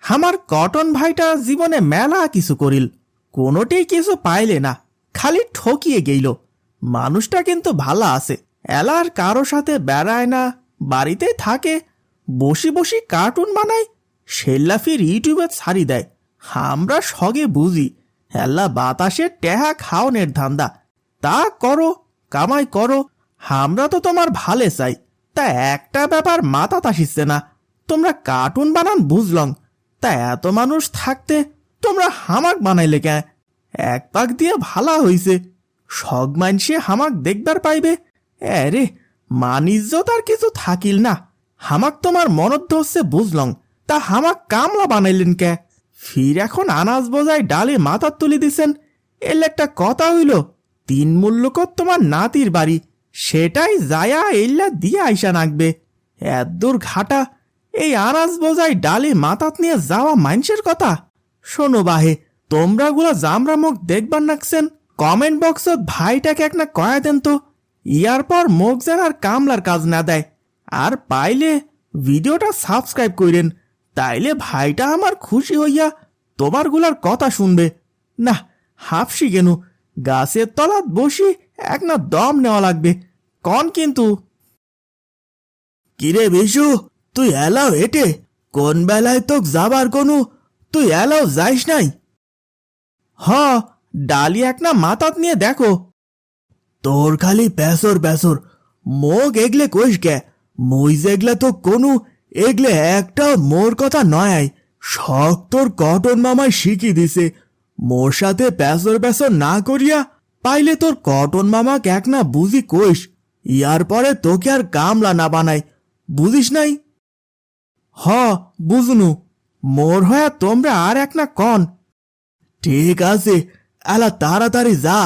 আমার কটন ভাইটা জীবনে মেলা কিছু করিল, কোনোটাই কিছু পাইলে না, খালি ঠকিয়ে গেইল। মানুষটা কিন্তু ভালো আছে, এলার কারো সাথে বেড়ায় না, বাড়িতে থাকে, বসি বসি কার্টুন বানায়, সেল্লাফির ইউটিউবে ছাড়ি দেয়। আমরা সগে বুঝি এল্লা বাতাসের টেহা খাওনের ধান্দা। তা করো, কামাই করো, আমরা তো তোমার ভালে চাই। তা একটা ব্যাপার মাথা আসিচ্ছে না, তোমরা কার্টুন বানান বুঝলং, তা এত মানুষ থাকতে তোমরা হামাক বানাইলে কে? এক পাক দিয়ে ভালা হইছে, সগ মানসে হামাক দেখবার পাইবে। আরে মানিজ্যত আর কিছু থাকিল না। হামাক তোমার মনদ্ধ হচ্ছে বুঝলং, তা হামাক কামলা বানাইলেন কে? ফির এখন আনাজ বোঝায় ডালে মাথার তুলি দিছেন, এর একটা কথা হইল, 3 মূল্যকত তোমার নাতির বাড়ি, সেটাই যায়া এল্লা দিয়ে আইসা নাকবে। এত দূর ঘাটা, এই আনাজ বোঝাই ডালে মাথাত নিয়ে যাওয়া মানুষের কথা। শোনো বাহে, তোমরা গুলা জামরা মুখ দেখবার নাকছেন, কমেন্ট বক্সত ভাইটাকে একটা কয়া দেন তো, ইয়ার পর মুখ যেন আর কামলার কাজ না দেয়। আর পাইলে ভিডিওটা সাবস্ক্রাইব করেন, তাইলে ভাইটা আমার খুশি হইয়া তোমার গুলার কথা শুনবে। না হাফসি কেন, গাছের তলাত বসি এক না দম নেওয়া লাগবে কন কিন্তু। কিরে বিশু, তুই এলাও হেঁটে, কোন বেলায় তোক যাবার কোনো, তুই এলাও যাইস নাই? হ, ডালি এক না মাথাত নিয়ে দেখো। তোর খালি প্যাসর প্যাসর, মুখ এগলে কইস কে? মই যেগলে তো কোনো এগলে একটা মোর কথা নয়। শখ তোর কটন মামায় শিখি দিছে, মোর সাথে প্যাসর প্যাসর না করিয়া পাইলে তোর কটন মামাক এক না বুঝি কইস, ইয়ার পরে তোকে আর কামলা না বানাই, বুঝিস নাই? হ বুঝনু, মোর হয়া তোমরা আর এক না কন। ঠিক আছে, এলা তাড়াতাড়ি যা।